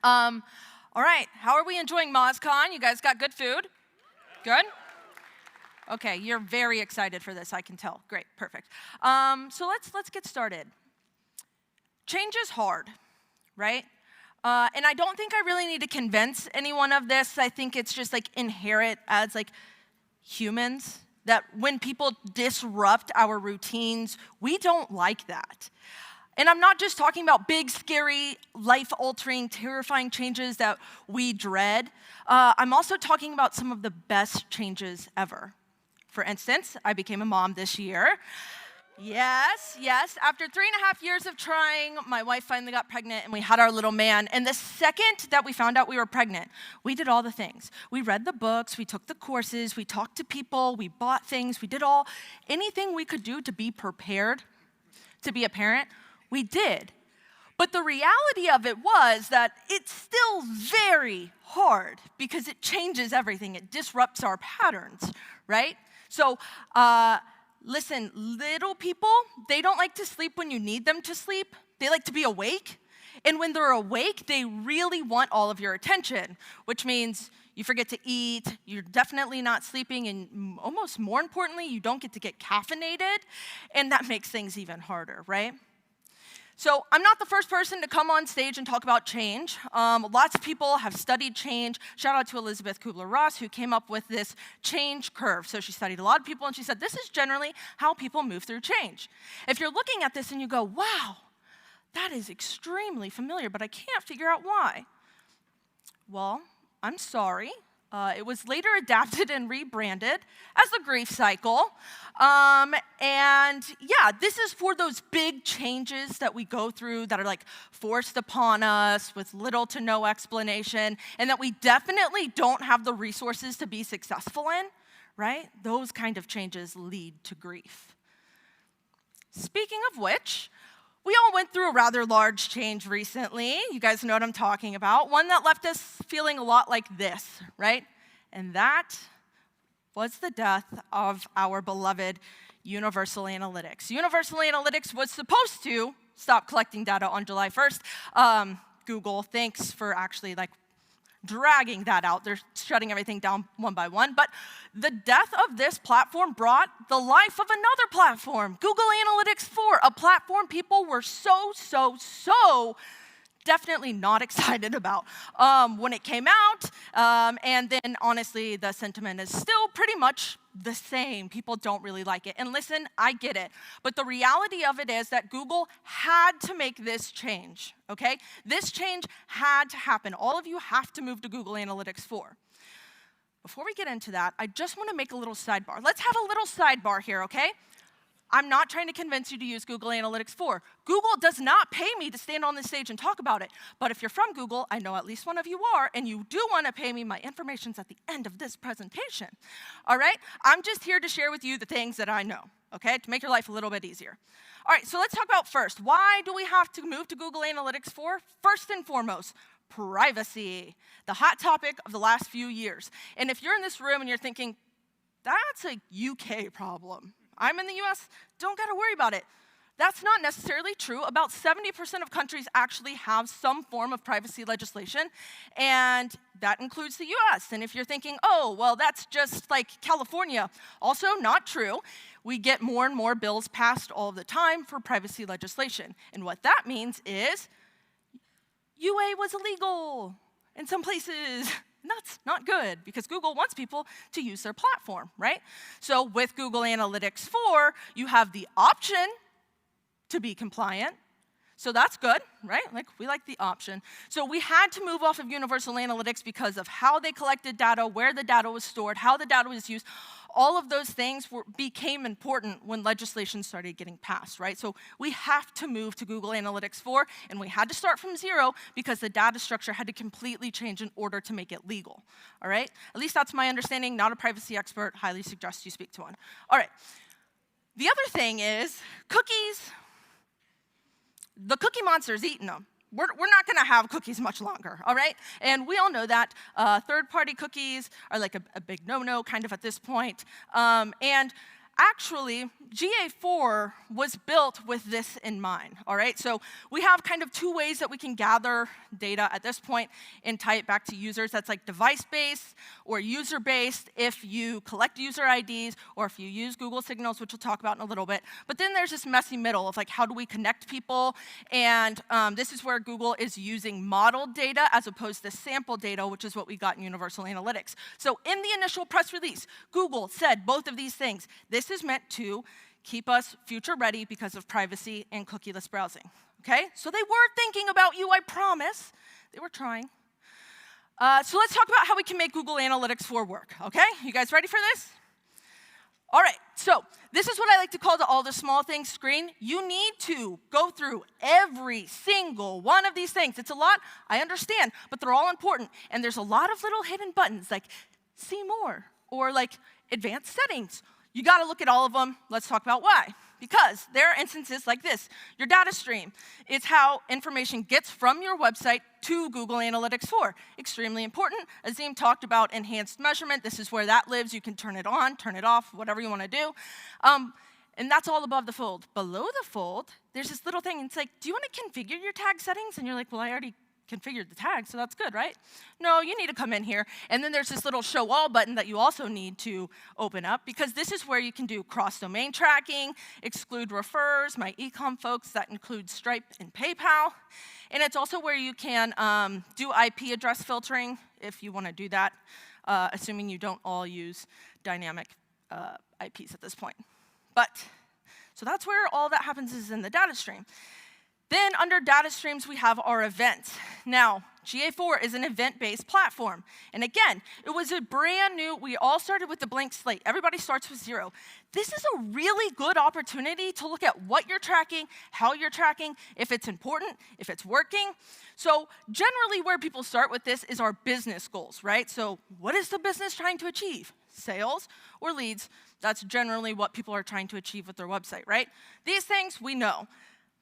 All right, how are we enjoying MozCon? You guys got good food? Good? Okay, you're very excited for this, I can tell. Great, perfect. So let's get started. Change is hard, right? And I don't think I really need to convince anyone of this. I think it's just like inherent as like humans, that when people disrupt our routines, we don't like that. And I'm not just talking about big, scary, life-altering, terrifying changes that we dread. I'm also talking about some of the best changes ever. For instance, I became a mom this year. Yes. After 3.5 years of trying, my wife finally got pregnant and we had our little man. And the second that we found out we were pregnant, we did all the things. We read the books, we took the courses, we talked to people, we bought things, we did anything we could do to be prepared to be a parent. We did. But the reality of it was that it's still very hard because it changes everything. It disrupts our patterns, right? So listen, little people, they don't like to sleep when you need them to sleep. They like to be awake. And when they're awake, they really want all of your attention, which means you forget to eat, you're definitely not sleeping, and almost more importantly, you don't get to get caffeinated, and that makes things even harder, right? So I'm not the first person to come on stage and talk about change. Lots of people have studied change. Shout out to 𝗙će𝗹𝗹rie, who came up with this change curve. So she studied a lot of people, and she said, this is generally how people move through change. If you're looking at this and you go, wow, that is extremely familiar, but I can't figure out why. Well, I'm sorry. It was later adapted and rebranded as the grief cycle. And yeah, this is for those big changes that we go through that are like forced upon us with little to no explanation, and that we definitely don't have the resources to be successful in, right? Those kind of changes lead to grief. Speaking of which, we all went through a rather large change recently. You guys know what I'm talking about. One that left us feeling a lot like this, right? And that was the death of our beloved Universal Analytics. Universal Analytics was supposed to stop collecting data on July 1st. Google, thanks for actually dragging that out. They're shutting everything down one by one. But the death of this platform brought the life of another platform, Google Analytics 4, a platform people were so definitely not excited about when it came out. And then, honestly, the sentiment is still pretty much the same. People don't really like it. And listen, I get it. But the reality of it is that Google had to make this change, okay? This change had to happen. All of you have to move to Google Analytics 4. Before we get into that, I just want to make a little sidebar. Let's have a little sidebar here, okay? I'm not trying to convince you to use Google Analytics 4. Google does not pay me to stand on this stage and talk about it. But if you're from Google, I know at least one of you are, and you do want to pay me, my information's at the end of this presentation. All right? I'm just here to share with you the things that I know, okay, to make your life a little bit easier. All right, so let's talk about first. Why do we have to move to Google Analytics 4? First and foremost, privacy, the hot topic of the last few years. And if you're in this room and you're thinking, that's a UK problem. I'm in the US, don't gotta worry about it. That's not necessarily true. About 70% of countries actually have some form of privacy legislation, and that includes the US. And if you're thinking, oh, well, that's just like California, also not true. We get more and more bills passed all the time for privacy legislation. And what that means is UA was illegal in some places. That's not good, because Google wants people to use their platform, right? So with Google Analytics 4, you have the option to be compliant. So that's good, right? We like the option. So we had to move off of Universal Analytics because of how they collected data, where the data was stored, how the data was used. All of those things became important when legislation started getting passed, right? So we have to move to Google Analytics 4, and we had to start from zero because the data structure had to completely change in order to make it legal, all right? At least that's my understanding, not a privacy expert. Highly suggest you speak to one. All right, the other thing is cookies. The cookie monster's eating them. We're not going to have cookies much longer, all right? And we all know that third-party cookies are like a big no-no kind of at this point. And actually, GA4 was built with this in mind, all right? So we have kind of two ways that we can gather data at this point and tie it back to users. That's like device-based or user-based if you collect user IDs or if you use Google Signals, which we'll talk about in a little bit. But then there's this messy middle of like, how do we connect people? And this is where Google is using modeled data as opposed to sample data, which is what we got in Universal Analytics. So in the initial press release, Google said both of these things. This is meant to keep us future ready because of privacy and cookieless browsing, okay? So they were thinking about you, I promise. They were trying. So let's talk about how we can make Google Analytics 4 work, okay? You guys ready for this? All right, so this is what I like to call the all the small things screen. You need to go through every single one of these things. It's a lot, I understand, but they're all important. And there's a lot of little hidden buttons like see more or like advanced settings. You got to look at all of them. Let's talk about why. Because there are instances like this. Your data stream is how information gets from your website to Google Analytics 4. Extremely important. Azim talked about enhanced measurement. This is where that lives. You can turn it on, turn it off, whatever you want to do. And that's all above the fold. Below the fold, there's this little thing. It's like, do you want to configure your tag settings? And you're like, well, I already configured the tag, so that's good, right? No, you need to come in here. And then there's this little show all button that you also need to open up because this is where you can do cross-domain tracking, exclude refers, my e-com folks, that includes Stripe and PayPal. And it's also where you can do IP address filtering if you want to do that, assuming you don't all use dynamic IPs at this point. So that's where all that happens is in the data stream. Then under data streams, we have our events. Now, GA4 is an event-based platform. And again, it was a brand new, we all started with a blank slate. Everybody starts with 0. This is a really good opportunity to look at what you're tracking, how you're tracking, if it's important, if it's working. So generally where people start with this is our business goals, right? So what is the business trying to achieve? Sales or leads? That's generally what people are trying to achieve with their website, right? These things we know.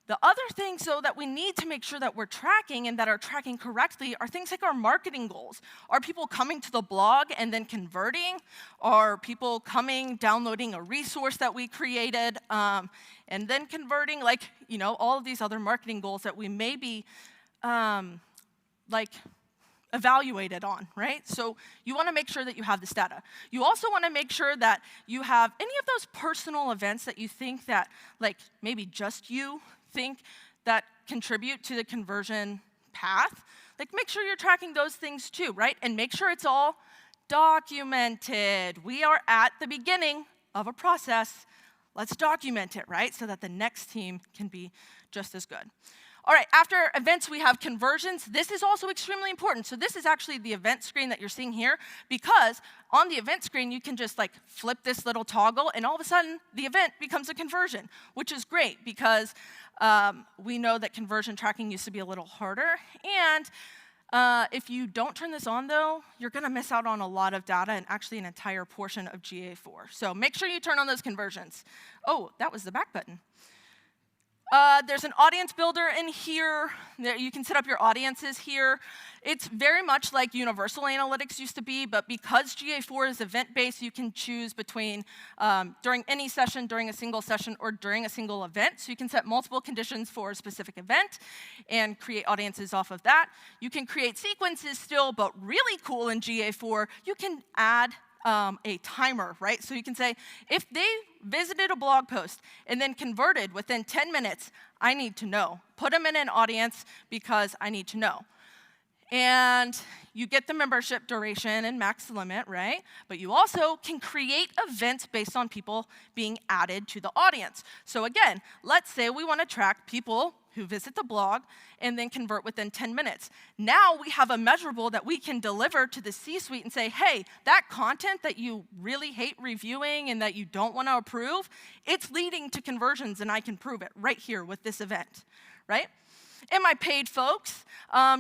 The other things, though, that we need to make sure that we're tracking and that are tracking correctly are things like our marketing goals. Are people coming to the blog and then converting? Are people coming, downloading a resource that we created, and then converting? Like, you know, all of these other marketing goals that we may be, evaluated on, right? So you want to make sure that you have this data. You also want to make sure that you have any of those personal events that you think that, like, maybe just you think that contribute to the conversion path. Like, make sure you're tracking those things too, right? And make sure it's all documented. We are at the beginning of a process. Let's document it, right? So that the next team can be just as good. All right, after events, we have conversions. This is also extremely important. So this is actually the event screen that you're seeing here, because on the event screen, you can just like flip this little toggle, and all of a sudden, the event becomes a conversion, which is great because we know that conversion tracking used to be a little harder. And if you don't turn this on, though, you're going to miss out on a lot of data and actually an entire portion of GA4. So make sure you turn on those conversions. Oh, that was the back button. There's an audience builder in here. You can set up your audiences here. It's very much like Universal Analytics used to be, but because GA4 is event-based, you can choose between during any session, during a single session, or during a single event. So you can set multiple conditions for a specific event and create audiences off of that. You can create sequences still, but really cool in GA4, you can add a timer, right? So you can say, if they visited a blog post and then converted within 10 minutes, I need to know. Put them in an audience because I need to know. And you get the membership duration and max limit, right? But you also can create events based on people being added to the audience. So again, let's say we want to track people who visit the blog and then convert within 10 minutes. Now we have a measurable that we can deliver to the C-suite and say, hey, that content that you really hate reviewing and that you don't want to approve, it's leading to conversions, and I can prove it right here with this event, right? And my paid folks,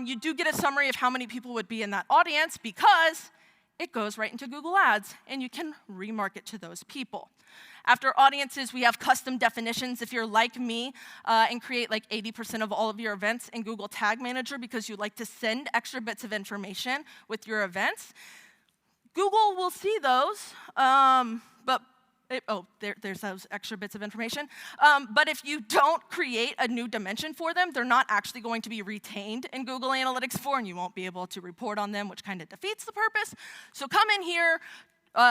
you do get a summary of how many people would be in that audience because it goes right into Google Ads, and you can remarket to those people. After audiences, we have custom definitions. If you're like me and create like 80% of all of your events in Google Tag Manager because you like to send extra bits of information with your events, Google will see those, but there's those extra bits of information. But if you don't create a new dimension for them, they're not actually going to be retained in Google Analytics 4, and you won't be able to report on them, which kind of defeats the purpose. So come in here,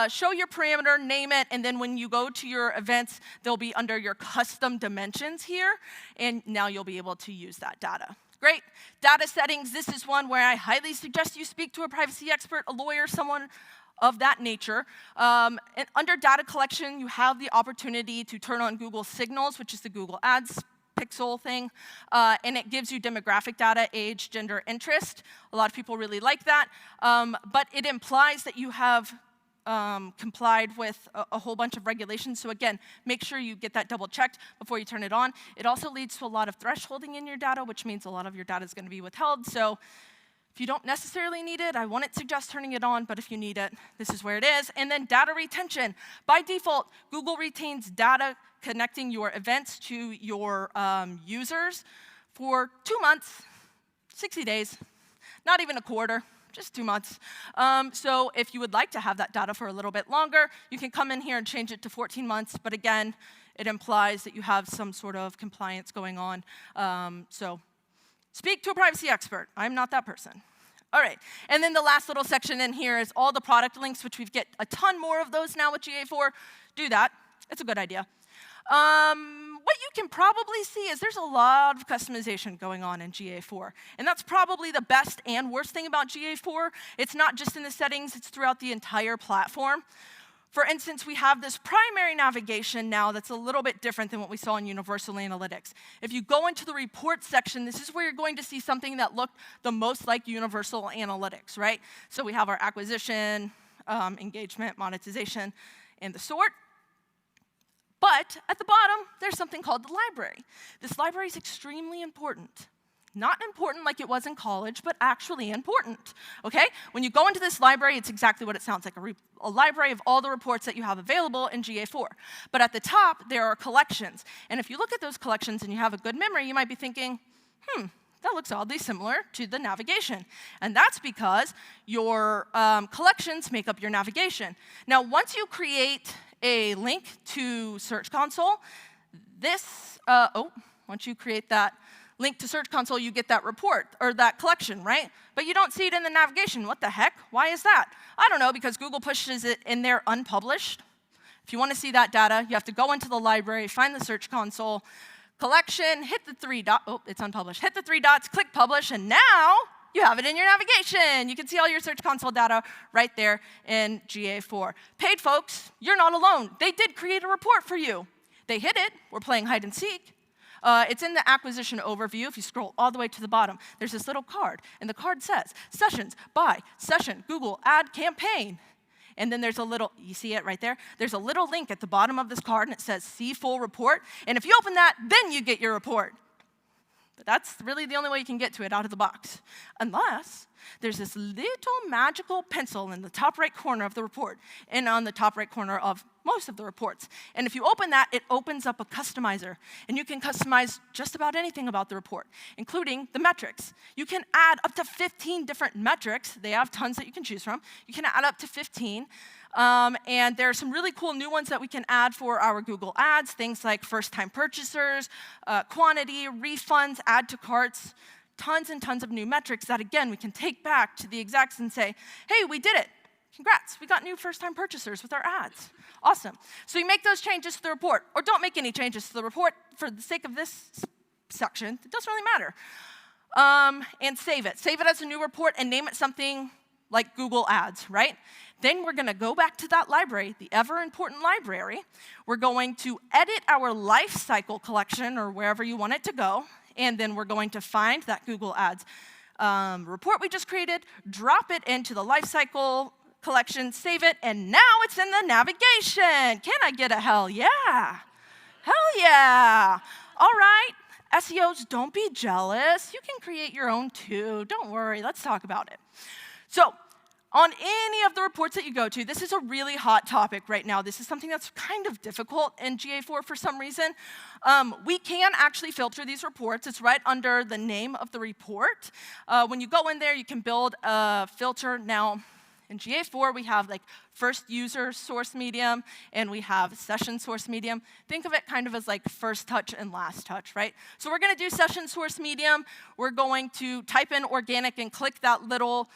show your parameter, name it, and then when you go to your events, they'll be under your custom dimensions here, and now you'll be able to use that data. Great. Data settings, this is one where I highly suggest you speak to a privacy expert, a lawyer, someone of that nature. And under data collection, you have the opportunity to turn on Google Signals, which is the Google Ads pixel thing, and it gives you demographic data, age, gender, interest. A lot of people really like that, but it implies that you have complied with a whole bunch of regulations. So again, make sure you get that double checked before you turn it on. It also leads to a lot of thresholding in your data, which means a lot of your data is going to be withheld. So if you don't necessarily need it, I wouldn't suggest turning it on, but if you need it, this is where it is. And then data retention. By default, Google retains data connecting your events to your users for 2 months, 60 days, not even a quarter, just 2 months. So if you would like to have that data for a little bit longer, you can come in here and change it to 14 months. But again, it implies that you have some sort of compliance going on. So speak to a privacy expert. I'm not that person. All right, and then the last little section in here is all the product links, which we've get a ton more of those now with GA4. Do that. It's a good idea. What you can probably see is there's a lot of customization going on in GA4. And that's probably the best and worst thing about GA4. It's not just in the settings, it's throughout the entire platform. For instance, we have this primary navigation now that's a little bit different than what we saw in Universal Analytics. If you go into the report section, this is where you're going to see something that looked the most like Universal Analytics, right? So we have our acquisition, engagement, monetization, and the sort. But at the bottom, there's something called the library. This library is extremely important. Not important like it was in college, but actually important, okay? When you go into this library, it's exactly what it sounds like, a library of all the reports that you have available in GA4. But at the top, there are collections. And if you look at those collections and you have a good memory, you might be thinking, that looks oddly similar to the navigation. And that's because your collections make up your navigation. Now, once you create a link to Search Console, once you create that link to Search Console, you get that report, or that collection, right? But you don't see it in the navigation. What the heck? Why is that? I don't know, because Google pushes it in there unpublished. If you want to see that data, you have to go into the library, find the Search Console, collection, hit the 3 dots. Oh, it's unpublished. Hit the 3 dots, click Publish, and now you have it in your navigation. You can see all your Search Console data right there in GA4. Paid folks, you're not alone. They did create a report for you. They hit it. We're playing hide and seek. It's in the acquisition overview. If you scroll all the way to the bottom, there's this little card, and the card says, Sessions by Session Google Ad Campaign. And then there's a little, you see it right there? There's a little link at the bottom of this card, and it says, See Full Report. And if you open that, then you get your report. But that's really the only way you can get to it out of the box, unless there's this little magical pencil in the top right corner of the report and on the top right corner of most of the reports. And if you open that, it opens up a customizer. And you can customize just about anything about the report, including the metrics. You can add up to 15 different metrics. They have tons that you can choose from. You can add up to 15. And there are some really cool new ones that we can add for our Google Ads, things like first-time purchasers, quantity, refunds, add to carts, tons and tons of new metrics that, again, we can take back to the execs and say, hey, we did it. Congrats, we got new first-time purchasers with our ads. Awesome. So you make those changes to the report, or don't make any changes to the report for the sake of this section. It doesn't really matter. And save it. Save it as a new report and name it something like Google Ads, right? Then we're going to go back to that library, the ever-important library. We're going to edit our life cycle collection, or wherever you want it to go, and then we're going to find that Google Ads report we just created, drop it into the life cycle collection, save it, and now it's in the navigation. Can I get a hell yeah? Hell yeah. All right, SEOs, don't be jealous. You can create your own too. Don't worry, let's talk about it. So on any of the reports that you go to, this is a really hot topic right now. This is something that's kind of difficult in GA4 for some reason. We can actually filter these reports. It's right under the name of the report. When you go in there, you can build a filter. Now, In GA4, we have like first user source medium, and we have session source medium. Think of it kind of as like first touch and last touch, right? So we're going to do session source medium. We're going to type in organic and click that little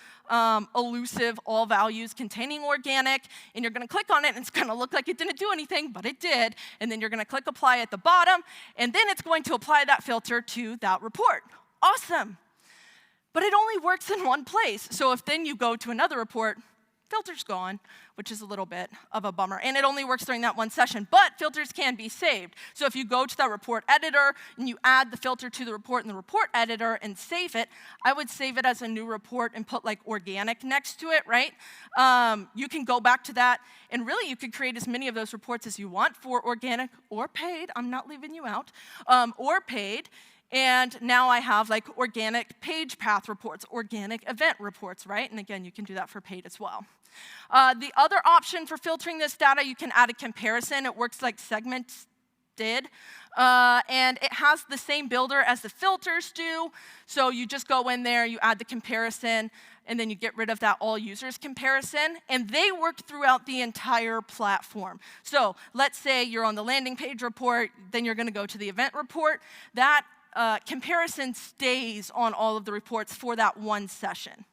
elusive all values containing organic, and you're going to click on it, and it's going to look like it didn't do anything, but it did. And then you're going to click apply at the bottom, and then it's going to apply that filter to that report. Awesome. But it only works in one place. So if then you go to another report, filter's gone, which is a little bit of a bummer. And it only works during that one session, but filters can be saved. So if you go to that report editor and you add the filter to the report in the report editor and save it, I would save it as a new report and put like organic next to it, right? You can go back to that, and really you could create as many of those reports as you want for organic or paid. I'm not leaving you out, or paid. And now I have like organic page path reports, organic event reports, right? And again, you can do that for paid as well. The other option for filtering this data, you can add a comparison. It works like segments did. And it has the same builder as the filters do. So you just go in there, you add the comparison, and then you get rid of that all users comparison. And they work throughout the entire platform. So let's say you're on the landing page report, then you're going to go to the event report. That comparison stays on all of the reports for that one session.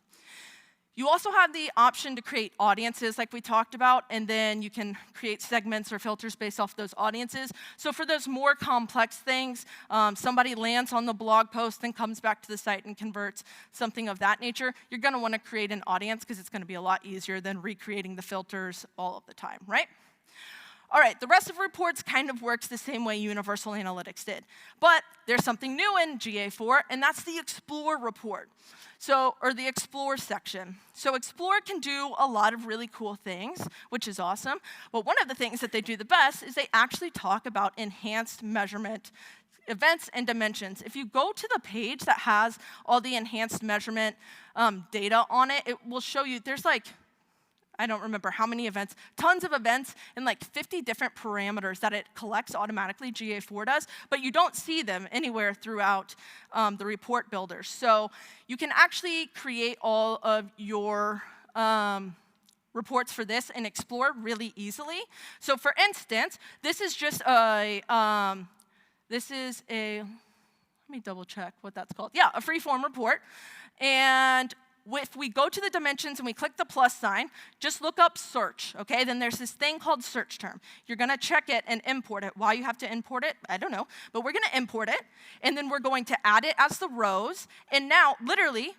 You also have the option to create audiences like we talked about, and then you can create segments or filters based off those audiences. So for those more complex things, somebody lands on the blog post and comes back to the site and converts, something of that nature, you're going to want to create an audience because it's going to be a lot easier than recreating the filters all of the time, right? All right, the rest of reports kind of works the same way Universal Analytics did. But there's something new in GA4, and that's the Explore report. Or the Explore section. So Explore can do a lot of really cool things, which is awesome. But one of the things that they do the best is they actually talk about enhanced measurement events and dimensions. If you go to the page that has all the enhanced measurement data on it, it will show you there's like, I don't remember how many events, tons of events and like 50 different parameters that it collects automatically, GA4 does, but you don't see them anywhere throughout the report builder. So you can actually create all of your reports for this and Explore really easily. So for instance, this is just let me double check what that's called. Yeah, a free-form report. And if we go to the dimensions and we click the plus sign, just look up search, okay? Then there's this thing called search term. You're going to check it and import it. Why you have to import it, I don't know. But we're going to import it, and then we're going to add it as the rows. And now, literally,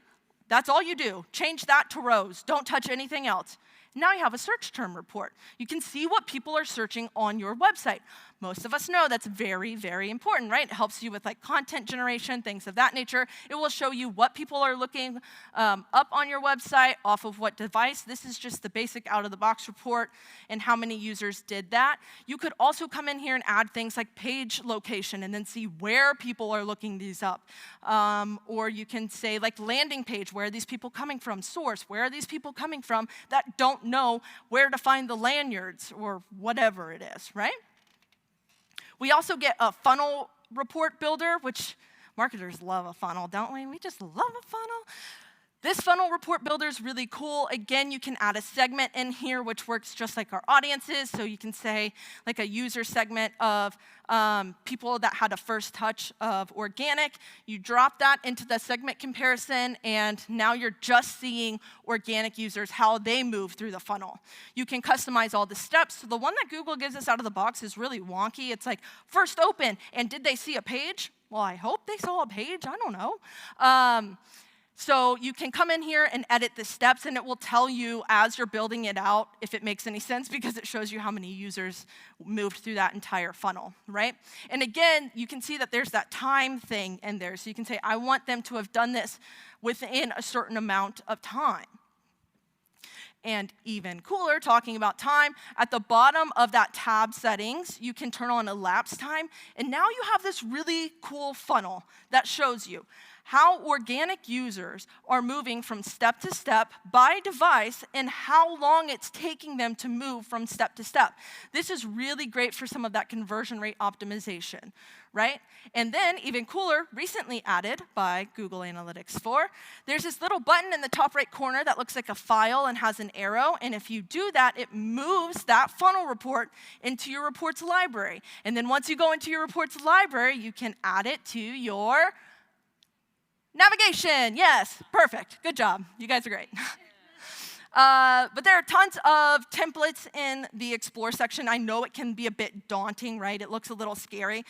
that's all you do. Change that to rows. Don't touch anything else. Now you have a search term report. You can see what people are searching on your website. Most of us know that's very, very important, right? It helps you with like content generation, things of that nature. It will show you what people are looking up on your website, off of what device. This is just the basic out-of-the-box report and how many users did that. You could also come in here and add things like page location and then see where people are looking these up. Or you can say like landing page, where are these people coming from? Source, where are these people coming from that don't know where to find the lanyards or whatever it is, right? We also get a funnel report builder, which marketers love a funnel, don't we? We just love a funnel. This funnel report builder is really cool. Again, you can add a segment in here, which works just like our audiences. So you can say like a user segment of people that had a first touch of organic. You drop that into the segment comparison, and now you're just seeing organic users, how they move through the funnel. You can customize all the steps. So the one that Google gives us out of the box is really wonky. It's like, first open, and did they see a page? Well, I hope they saw a page. I don't know. So you can come in here and edit the steps, and it will tell you as you're building it out if it makes any sense, because it shows you how many users moved through that entire funnel, right? And again, you can see that there's that time thing in there. So you can say, I want them to have done this within a certain amount of time. And even cooler, talking about time, at the bottom of that tab settings, you can turn on elapsed time. And now you have this really cool funnel that shows you how organic users are moving from step to step by device and how long it's taking them to move from step to step. This is really great for some of that conversion rate optimization, right? And then, even cooler, recently added by Google Analytics 4, there's this little button in the top right corner that looks like a file and has an arrow, and if you do that, it moves that funnel report into your reports library. And then once you go into your reports library, you can add it to your navigation. Yes, perfect. Good job. You guys are great. But there are tons of templates in the Explore section. I know it can be a bit daunting, right? It looks a little scary.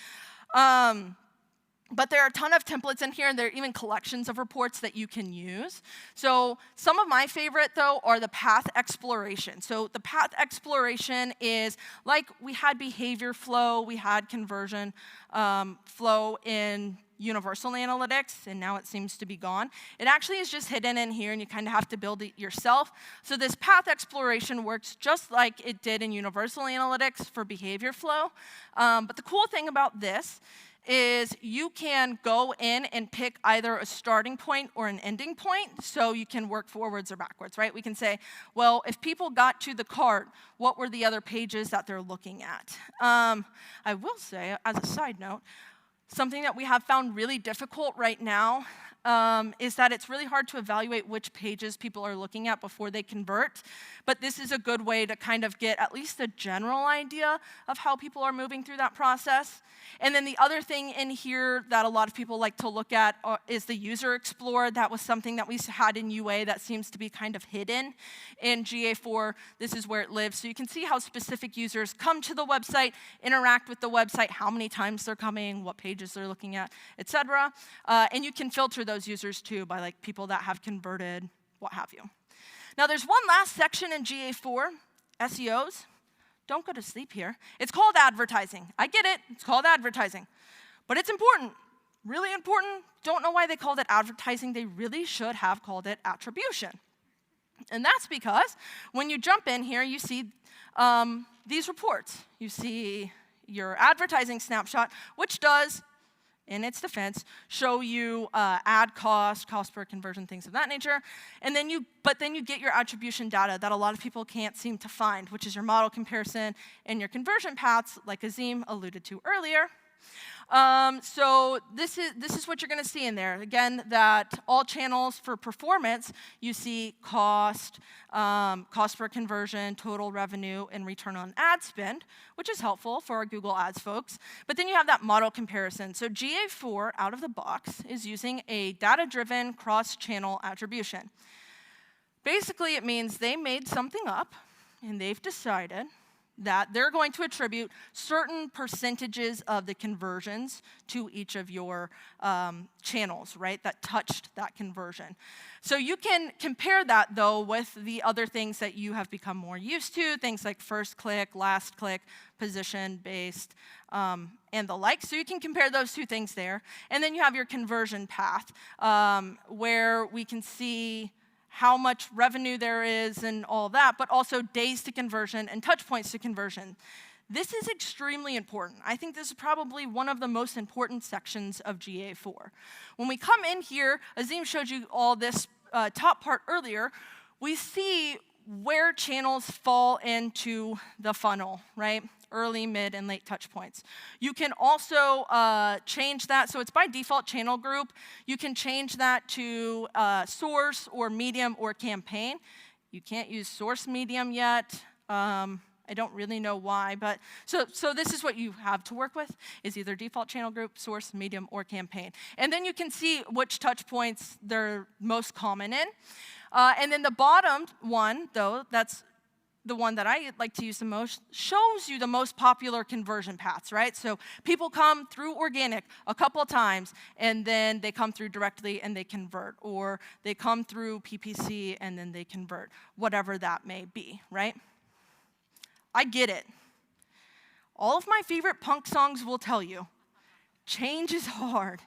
But there are a ton of templates in here, and there are even collections of reports that you can use. So some of my favorite, though, are the path exploration. So the path exploration is like we had behavior flow, we had conversion flow in Universal Analytics, and now it seems to be gone. It actually is just hidden in here, and you kind of have to build it yourself. So this path exploration works just like it did in Universal Analytics for behavior flow. But the cool thing about this is you can go in and pick either a starting point or an ending point, so you can work forwards or backwards, right? We can say, well, if people got to the cart, what were the other pages that they're looking at? I will say, as a side note, something that we have found really difficult right now is that it's really hard to evaluate which pages people are looking at before they convert. But this is a good way to kind of get at least a general idea of how people are moving through that process. And then the other thing in here that a lot of people like to look at is the user explorer. That was something that we had in UA that seems to be kind of hidden. In GA4, this is where it lives. So you can see how specific users come to the website, interact with the website, how many times they're coming, what pages they're looking at, etc. And you can filter those users too by like people that have converted, what have you. Now there's one last section in GA4, SEOs. Don't go to sleep here. It's called advertising. I get it, it's called advertising. But it's important, really important. Don't know why they called it advertising. They really should have called it attribution. And that's because when you jump in here, you see these reports. You see your advertising snapshot, which does, in its defense, show you ad cost per conversion, things of that nature. And then but then you get your attribution data that a lot of people can't seem to find, which is your model comparison and your conversion paths, like Azim alluded to earlier. So this is what you're going to see in there. Again, that all channels for performance, you see cost, cost per conversion, total revenue, and return on ad spend, which is helpful for our Google Ads folks. But then you have that model comparison. So GA4 out of the box is using a data-driven cross-channel attribution. Basically, it means they made something up, and they've decided that they're going to attribute certain percentages of the conversions to each of your channels, right, that touched that conversion. So you can compare that, though, with the other things that you have become more used to, things like first click, last click, position-based, and the like. So you can compare those two things there. And then you have your conversion path, where we can see how much revenue there is and all that, but also days to conversion and touch points to conversion. This is extremely important. I think this is probably one of the most important sections of GA4. When we come in here, Azim showed you all this top part earlier, we see where channels fall into the funnel, right? Early, mid, and late touch points. You can also change that, so it's by default channel group. You can change that to source or medium or campaign. You can't use source medium yet. I don't really know why, but so this is what you have to work with, is either default channel group, source, medium, or campaign. And then you can see which touch points they're most common in. And then the bottom one, though, that's the one that I like to use the most, shows you the most popular conversion paths, right? So people come through organic a couple of times, and then they come through directly and they convert, or they come through PPC and then they convert, whatever that may be, right? I get it. All of my favorite punk songs will tell you, change is hard,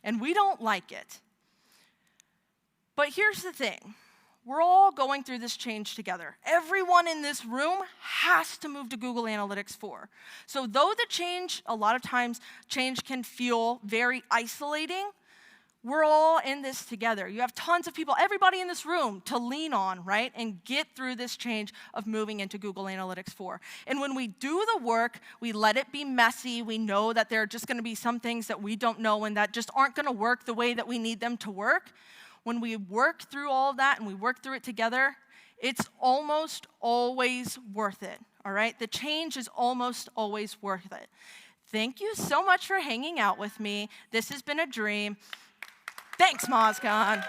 and we don't like it. But here's the thing. We're all going through this change together. Everyone in this room has to move to Google Analytics 4. So though the change, a lot of times, change can feel very isolating, we're all in this together. You have tons of people, everybody in this room, to lean on, right, and get through this change of moving into Google Analytics 4. And when we do the work, we let it be messy. We know that there are just going to be some things that we don't know and that just aren't going to work the way that we need them to work. When we work through all of that and we work through it together, it's almost always worth it, all right? The change is almost always worth it. Thank you so much for hanging out with me. This has been a dream. Thanks, MozCon.